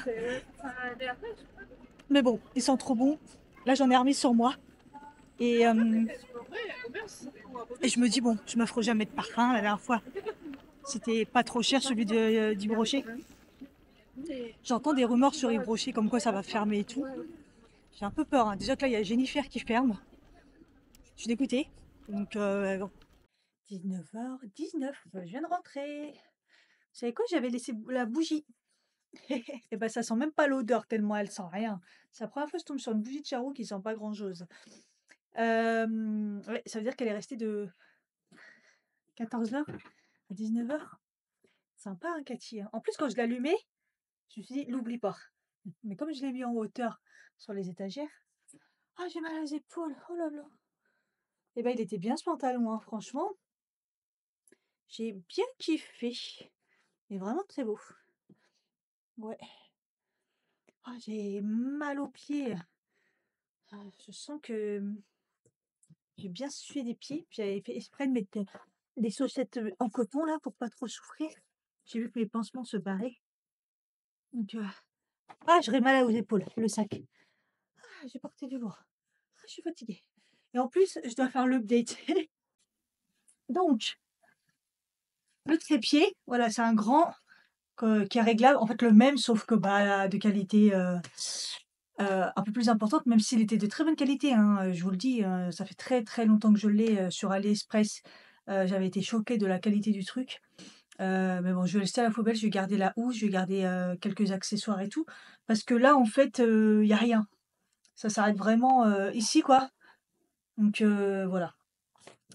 Mais bon, ils sont trop bons. Là, j'en ai remis sur moi. Et je me dis, bon, je m'offre jamais de parfum. La dernière fois, c'était pas trop cher celui d'Yves Rocher. J'entends des rumeurs sur Yves Rocher comme quoi ça va fermer et tout. J'ai un peu peur, hein. Déjà que là, il y a Jennifer qui ferme. Je suis dégoûtée. Donc, bon. 19h19, je viens de rentrer. Vous savez quoi, j'avais laissé la bougie. Et ben ça sent même pas l'odeur tellement elle sent rien. C'est la première fois que je tombe sur une bougie de charroux qui sent pas grand chose. Ouais, ça veut dire qu'elle est restée de 14h à 19h. Sympa, hein, Cathy, hein. En plus, quand je l'allumais, je me suis dit, l'oublie pas. Mais comme je l'ai mis en hauteur sur les étagères, ah, j'ai mal aux épaules. Oh là là. Et ben il était bien ce pantalon, hein, franchement. J'ai bien kiffé. Il est vraiment très beau. Ouais. Ah, j'ai mal aux pieds. Ah, je sens que j'ai bien sué des pieds. J'avais fait exprès de mettre des chaussettes en coton là pour pas trop souffrir. J'ai vu que mes pansements se barraient. Donc, ah, j'aurais mal aux épaules, le sac. Ah, j'ai porté du lourd. Ah, je suis fatiguée. Et en plus, je dois faire l'update. Donc, le trépied, voilà, c'est un grand qui est réglable. En fait, le même, sauf que bah, de qualité un peu plus importante, même s'il était de très bonne qualité, hein, je vous le dis, ça fait très très longtemps que je l'ai sur AliExpress. J'avais été choquée de la qualité du truc. Mais bon, je vais laisser à la poubelle, je vais garder la housse, je vais garder, quelques accessoires et tout. Parce que là, en fait, il y a rien. Ça s'arrête vraiment, ici, quoi. Donc voilà.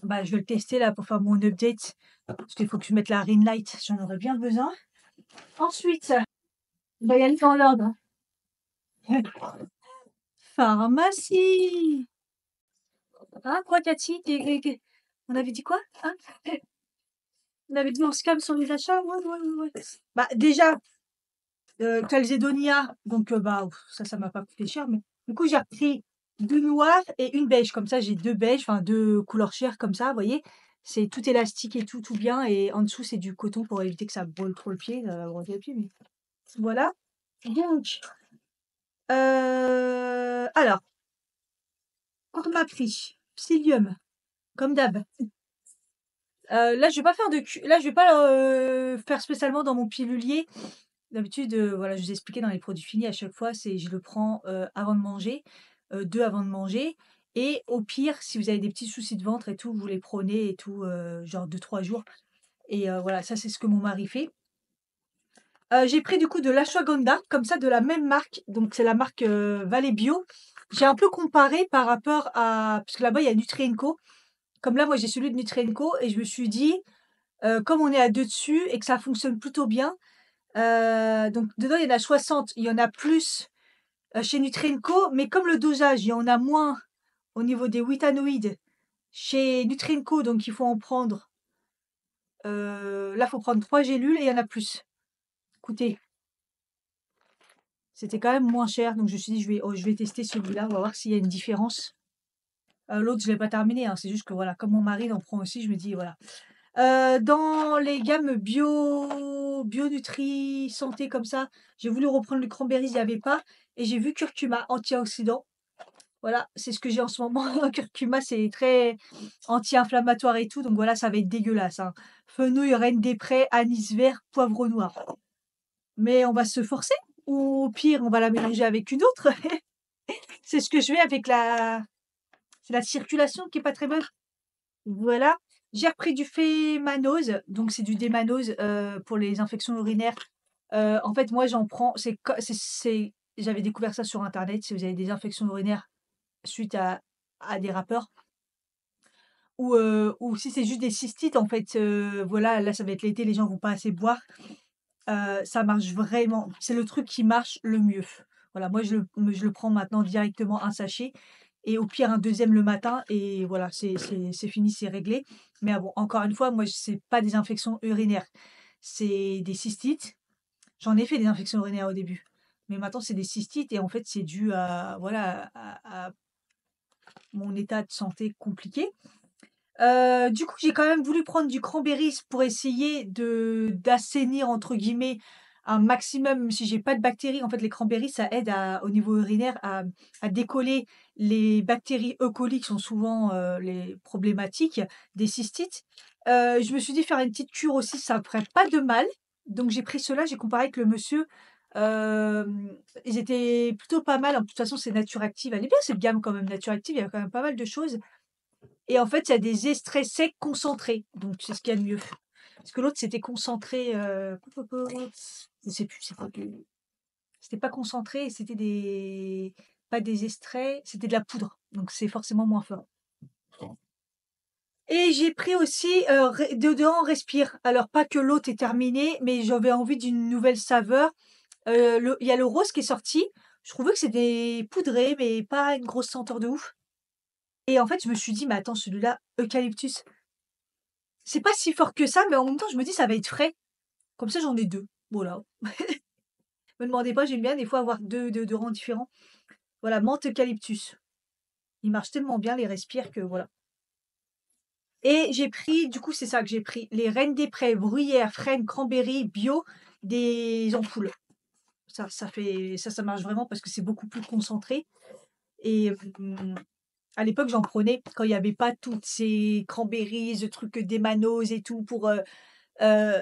Bah, je vais le tester là pour faire mon update. Parce qu'il faut que je mette la ring light, j'en aurais bien besoin. Ensuite, on va y aller dans l'ordre. Pharmacie! Hein, quoi, Cathy? On avait dit quoi? Hein? On avait dit on se calme sur les achats? Ouais, ouais, ouais, ouais. Bah, déjà, Calzedonia, donc bah, ça m'a pas coûté cher, mais du coup, j'ai repris 2 noirs et une beige. Comme ça, j'ai 2 beiges, enfin 2 couleurs chair comme ça, vous voyez? C'est tout élastique et tout bien et en dessous, c'est du coton pour éviter que ça brûle trop le pied, brûler le pied, mais voilà. Donc, alors, format prix, psyllium, comme d'hab. Là, je vais pas faire là, je vais pas, faire spécialement dans mon pilulier. D'habitude, voilà, je vous ai expliqué dans les produits finis à chaque fois, c'est je le prends, avant de manger, 2 avant de manger et au pire, si vous avez des petits soucis de ventre et tout, vous les prenez et tout, genre 2-3 jours et voilà, ça, c'est ce que mon mari fait. J'ai pris du coup de l'ashwagandha, comme ça, de la même marque, donc c'est la marque, Valley Bio. J'ai un peu comparé par rapport à parce que là-bas, il y a Nutri&Co. Comme là, moi, j'ai celui de Nutri&Co et je me suis dit, comme on est à 2 dessus et que ça fonctionne plutôt bien, donc dedans, il y en a 60, il y en a plus, chez Nutri&Co, mais comme le dosage, il y en a moins au niveau des withanoïdes chez Nutri&Co, donc il faut en prendre, là, il faut prendre 3 gélules et il y en a plus. Écoutez, c'était quand même moins cher, donc je me suis dit: je vais tester celui-là, on va voir s'il y a une différence». L'autre, je l'ai pas terminé, hein, c'est juste que voilà, comme mon mari en prend aussi, je me dis voilà. Dans les gammes bio nutri santé comme ça, j'ai voulu reprendre le cranberry, il y avait pas et j'ai vu curcuma, antioxydant. Voilà, c'est ce que j'ai en ce moment. Curcuma, c'est très anti-inflammatoire et tout, donc voilà, ça va être dégueulasse, hein. Fenouil, reine des prés, anis vert, poivre noir. Mais on va se forcer ou au pire, on va la mélanger avec une autre. C'est ce que je fais avec c'est la circulation qui est pas très bonne. Voilà. J'ai repris du Fémanose, donc c'est du Démanose, pour les infections urinaires. En fait, moi, j'en prends j'avais découvert ça sur internet, si vous avez des infections urinaires suite à des rappeurs ou si c'est juste des cystites, en fait, voilà, là, ça va être l'été, les gens vont pas assez boire. Ça marche vraiment. C'est le truc qui marche le mieux. Voilà, moi je le prends maintenant directement un sachet et au pire un deuxième le matin et voilà, c'est fini, c'est réglé. Mais ah bon, encore une fois, moi c'est pas des infections urinaires, c'est des cystites. J'en ai fait des infections urinaires au début, mais maintenant c'est des cystites et en fait c'est dû à voilà, à mon état de santé compliqué. Du coup, j'ai quand même voulu prendre du cranberries pour essayer de «d'assainir» entre guillemets un maximum, même si j'ai pas de bactéries. En fait, les cranberries, ça aide au niveau urinaire à décoller les bactéries E. coli qui sont souvent, les problématiques des cystites. Je me suis dit faire une petite cure aussi, ça me ferait pas de mal. Donc j'ai pris cela, j'ai comparé avec le monsieur, ils étaient plutôt pas mal. De toute façon, c'est Naturactive. Elle est bien cette gamme quand même, Naturactive, il y a quand même pas mal de choses. Et en fait, il y a des extraits secs concentrés, donc c'est ce qu'il y a de mieux. Parce que l'autre, c'était concentré, je sais plus, c'était pas concentré, c'était pas des extraits, c'était de la poudre, donc c'est forcément moins fort. Et j'ai pris aussi, ré déodorant Respire. Alors pas que l'autre est terminé, mais j'avais envie d'une nouvelle saveur. Il y a le rose qui est sorti. Je trouvais que c'était poudré, mais pas une grosse senteur de ouf. Et en fait, je me suis dit: «Mais attends, celui-là, eucalyptus». C'est pas si fort que ça, mais en même temps, je me dis: «Ça va être frais». Comme ça, j'en ai 2. Voilà. Me demandez pas, j'aime bien des fois avoir 2 déodorants différents. Voilà, menthe eucalyptus. Ils marchent tellement bien les Respire que voilà. Et j'ai pris du coup, c'est ça que j'ai pris, les Reines des Prés, bruyère, frêne, cranberry, bio, des ampoules. Ça marche vraiment parce que c'est beaucoup plus concentré et à l'époque, j'en prenais quand il y avait pas toutes ces cranberries, ce truc Démanose et tout pour, Heu,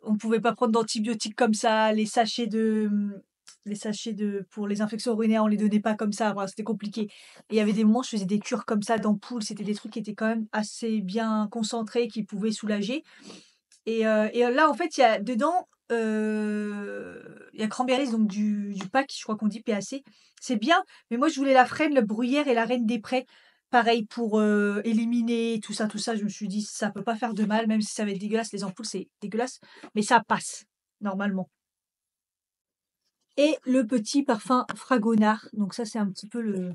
on pouvait pas prendre d'antibiotiques comme ça, les sachets de pour les infections urinaires, on les donnait pas comme ça, voilà, c'était compliqué. Et il y avait des moments, je faisais des cures comme ça d'ampoules, c'était des trucs qui étaient quand même assez bien concentrés, qui pouvaient soulager. Et là, en fait, il y a dedans, il y a Cranberries, donc du pack, je crois qu'on dit PAC. C'est bien, mais moi, je voulais la Frêne, le Bruyère et la Reine des Prés. Pareil pour éliminer tout ça, tout ça. Je me suis dit, ça peut pas faire de mal, même si ça va être dégueulasse. Les ampoules, c'est dégueulasse, mais ça passe, normalement. Et le petit parfum Fragonard. Donc ça, c'est un petit peu le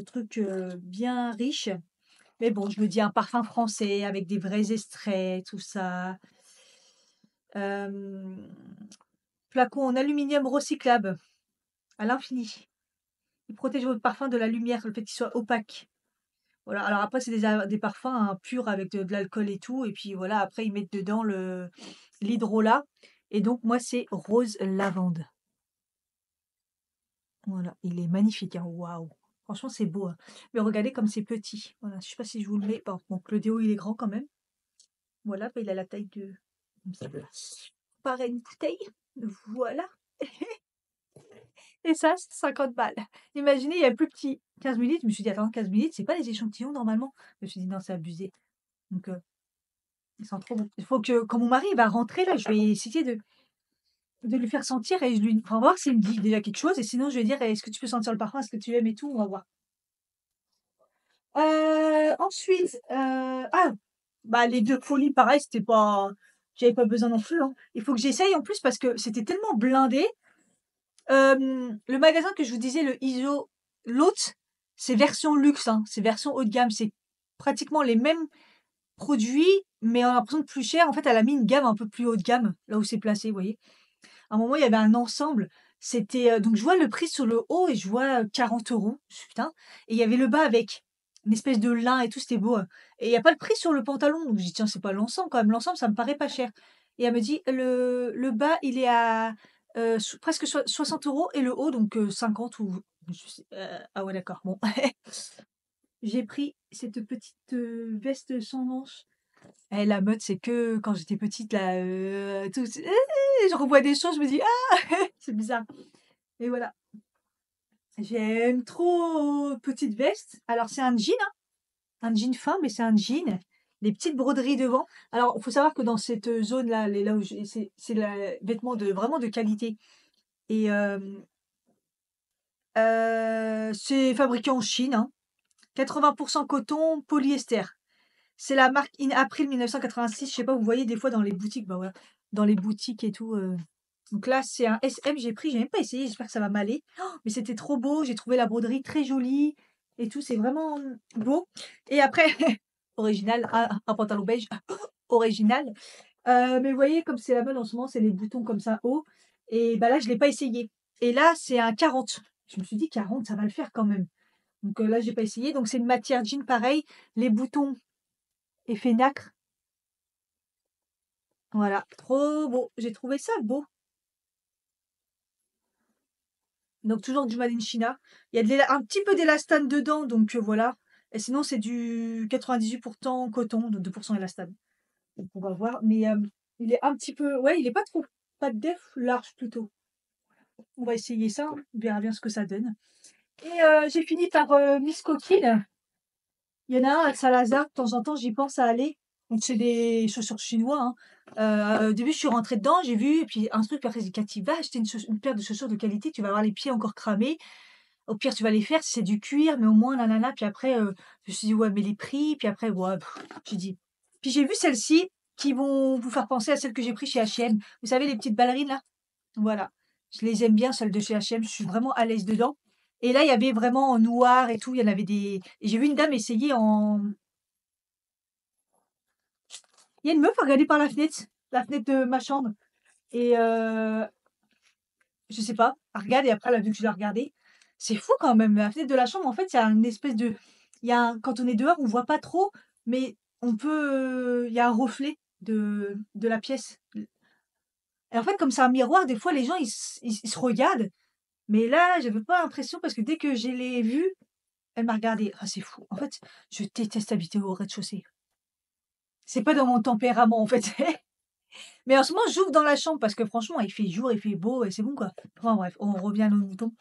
truc bien riche. Mais bon, je me dis un parfum français avec des vrais extraits, tout ça. Euh, Flacon en aluminium recyclable à l'infini. Il protège votre parfum de la lumière, le fait qu'il soit opaque. Voilà. Alors après, c'est des parfums hein, purs avec de l'alcool et tout. Et puis voilà, après, ils mettent dedans l'hydrolat. Et donc, moi, c'est rose lavande. Voilà, il est magnifique. Hein. Waouh! Franchement, c'est beau. Hein. Mais regardez comme c'est petit. Voilà, je sais pas si je vous le mets. Bon, donc le déo, il est grand quand même. Voilà, bah, il a la taille de. Pareil, une bouteille. Voilà. Et ça, c'est 50 balles. Imaginez, il y a plus petit. 15 minutes, je me suis dit, attends, 15 minutes, c'est pas des échantillons normalement. Je me suis dit, non, c'est abusé. Donc, ils sont trop bons. Il faut que, quand mon mari va rentrer, là, je vais essayer de lui faire sentir et je lui. Enfin, on va voir s'il me dit déjà quelque chose. Et sinon, je vais dire, est-ce que tu peux sentir le parfum? Est-ce que tu aimes et tout? On va voir. Ensuite, bah, les deux folies, pareil, c'était pas. J'avais pas besoin non plus. Hein. Il faut que j'essaye en plus parce que c'était tellement blindé. Le magasin que je vous disais, le ISO, l'autre, c'est version luxe, hein, c'est version haut de gamme. C'est pratiquement les mêmes produits, mais on a l'impression de plus cher. En fait, elle a mis une gamme un peu plus haut de gamme, là où c'est placé, vous voyez. À un moment, il y avait un ensemble. C'était donc je vois le prix sur le haut et je vois 40 €. Je suis putain. Et il y avait le bas avec une espèce de lin et tout, c'était beau. Hein. Et il n'y a pas le prix sur le pantalon. Donc je dis tiens, c'est pas l'ensemble quand même. L'ensemble, ça me paraît pas cher. Et elle me dit le bas, il est à presque 60 € et le haut, donc 50 ou. Ah ouais, d'accord. Bon. J'ai pris cette petite veste sans manches. Eh, la mode, c'est que quand j'étais petite, là, je revois des choses, je me dis ah, c'est bizarre. Et voilà. J'aime trop petite veste. Alors, c'est un jean, hein, un jean fin, mais c'est un jean. Les petites broderies devant. Alors, il faut savoir que dans cette zone-là, là où c'est le vêtement vraiment de qualité. Et c'est fabriqué en Chine. Hein. 80% coton, polyester. C'est la marque In April 1986. Je sais pas, vous voyez des fois dans les boutiques, bah voilà, dans les boutiques et tout. Donc là, c'est un SM, j'ai pris, j'ai même pas essayé, j'espère que ça va m'aller. Oh, mais c'était trop beau, j'ai trouvé la broderie très jolie et tout, c'est vraiment beau. Et après, original, un pantalon beige, original. Mais vous voyez, comme c'est la mode en ce moment, c'est les boutons comme ça haut. Et bah là, je l'ai pas essayé. Et là, c'est un 40. Je me suis dit 40, ça va le faire quand même. Donc là, j'ai pas essayé. Donc c'est une matière jean pareil. Les boutons effet nacre. Voilà, trop beau. J'ai trouvé ça beau. Donc toujours du Made in China. Il y a un petit peu d'élastane dedans, donc voilà. Et sinon, c'est du 98% coton, donc 2% élastane. Donc on va voir. Mais il est un petit peu. Ouais, il est pas trop. Pas de def, large plutôt. On va essayer ça. On verra bien ce que ça donne. Et j'ai fini par Miss Coquille. Il y en a un à Saint-Lazare, de temps en temps, j'y pense à aller. Donc, c'est des chaussures chinois. Hein. Au début, je suis rentrée dedans, j'ai vu, et puis un truc, après, j'ai dit, Cathy, va acheter une paire de chaussures de qualité, tu vas avoir les pieds encore cramés. Au pire, tu vas les faire si c'est du cuir, mais au moins, nanana. Puis après, je me suis dit, ouais, mais les prix, puis après, ouais, j'ai dit. Puis j'ai vu celles-ci qui vont vous faire penser à celles que j'ai prises chez H&M. Vous savez, les petites ballerines, là? Voilà. Je les aime bien, celles de chez H&M, je suis vraiment à l'aise dedans. Et là, il y avait vraiment en noir et tout, il y en avait des. Et j'ai vu une dame essayer en. Il y a une meuf à regarder par la fenêtre de ma chambre. Et je sais pas, elle regarde et après elle a vu que je la regardais. C'est fou quand même, la fenêtre de la chambre, en fait, il y a une espèce de. Quand on est dehors, on voit pas trop, mais on peut. Il y a un reflet de la pièce. Et en fait, comme c'est un miroir, des fois, les gens, ils se regardent. Mais là, j'avais pas l'impression parce que dès que je l'ai vue, elle m'a regardée. Ah, c'est fou. En fait, je déteste habiter au rez-de-chaussée. C'est pas dans mon tempérament, en fait. Mais en ce moment, j'ouvre dans la chambre parce que franchement, il fait jour, il fait beau et c'est bon, quoi. Enfin bref, on revient à nos moutons.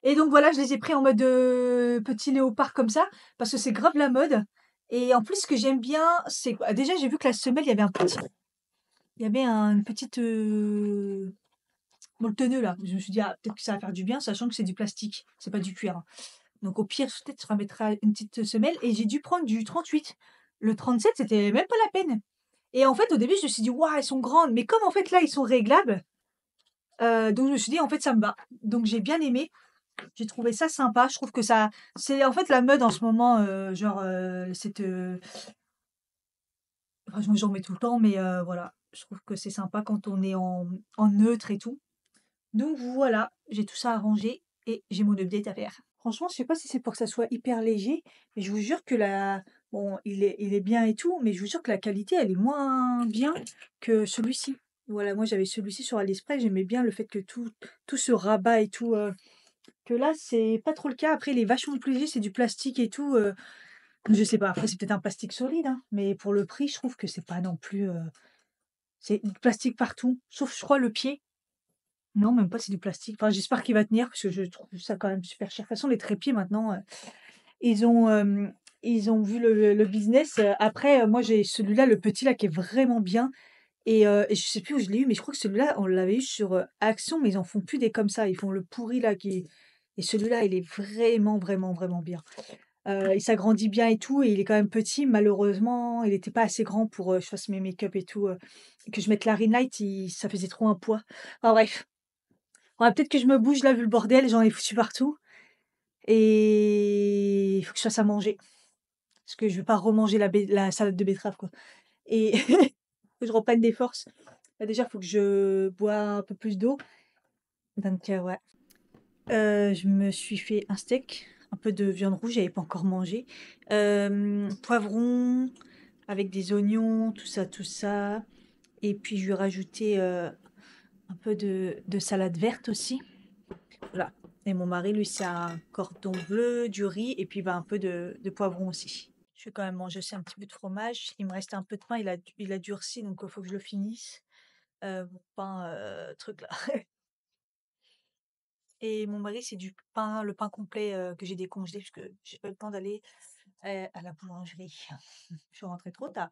Et donc voilà, je les ai pris en mode petit léopard comme ça parce que c'est grave la mode. Et en plus, ce que j'aime bien, c'est quoi? Déjà, j'ai vu que la semelle, il y avait une petite, molletonneux là. Je me suis dit: «Ah, peut-être que ça va faire du bien», sachant que c'est du plastique, c'est pas du cuir, hein. Donc au pire, peut-être je remettrai une petite semelle et j'ai dû prendre du 38. Le 37, c'était même pas la peine. Et en fait, au début, je me suis dit: «Waouh, elles sont grandes», mais comme en fait là, ils sont réglables, donc je me suis dit: «En fait, ça me va». Donc j'ai bien aimé, j'ai trouvé ça sympa. Je trouve que ça c'est en fait la mode en ce moment, genre, enfin, j'en mets tout le temps, mais voilà, je trouve que c'est sympa quand on est en neutre et tout. Donc voilà, j'ai tout ça arrangé et j'ai mon update à faire. Franchement, je sais pas si c'est pour que ça soit hyper léger, mais je vous jure que la bon, il est bien et tout, mais je vous jure que la qualité, elle est moins bien que celui-ci. Voilà, moi j'avais celui-ci sur AliExpress, j'aimais bien le fait que tout se rabat et tout, que là, c'est pas trop le cas. Après, il est vachement plus léger, c'est du plastique et tout, je sais pas, après c'est peut-être un plastique solide, hein, mais pour le prix, je trouve que c'est pas non plus, c'est du plastique partout, sauf je crois le pied. Non, même pas, c'est du plastique. Enfin, j'espère qu'il va tenir parce que je trouve ça quand même super cher. De toute façon, les trépieds maintenant, ils ont, ils ont vu le business, après, moi j'ai celui-là, le petit là, qui est vraiment bien et je sais plus où je l'ai eu, mais je crois que celui-là, on l'avait eu sur, Action, mais ils en font plus des comme ça. Ils font le pourri là qui et celui-là, il est vraiment, vraiment, vraiment bien. Il s'agrandit bien et tout et il est quand même petit. Malheureusement, il était pas assez grand pour, je fasse mes make-up et tout, que je mette la ring light, il ça faisait trop un poids. Enfin bref. Ouais, peut-être que je me bouge là, vu le bordel, j'en ai foutu partout et il faut que je fasse à manger. Parce que je vais pas remanger la salade de betterave, quoi et que je reprenne des forces. Bah, déjà, il faut que je bois un peu plus d'eau. Donc ouais. Je me suis fait un steak, un peu de viande rouge, j'avais pas encore mangé. Poivron avec des oignons, tout ça et puis je vais rajouter, un peu de salade verte aussi. Voilà et mon mari, lui, c'est un cordon bleu, du riz et puis, bah, un peu de poivron aussi. Je vais quand même manger aussi un petit peu de fromage. Il me reste un peu de pain, il a durci donc il faut que je le finisse. Mon pain, truc là et mon mari, c'est du pain le pain complet, que j'ai décongelé parce que j'ai pas eu le temps d'aller, à la boulangerie. Je suis rentrée trop tard.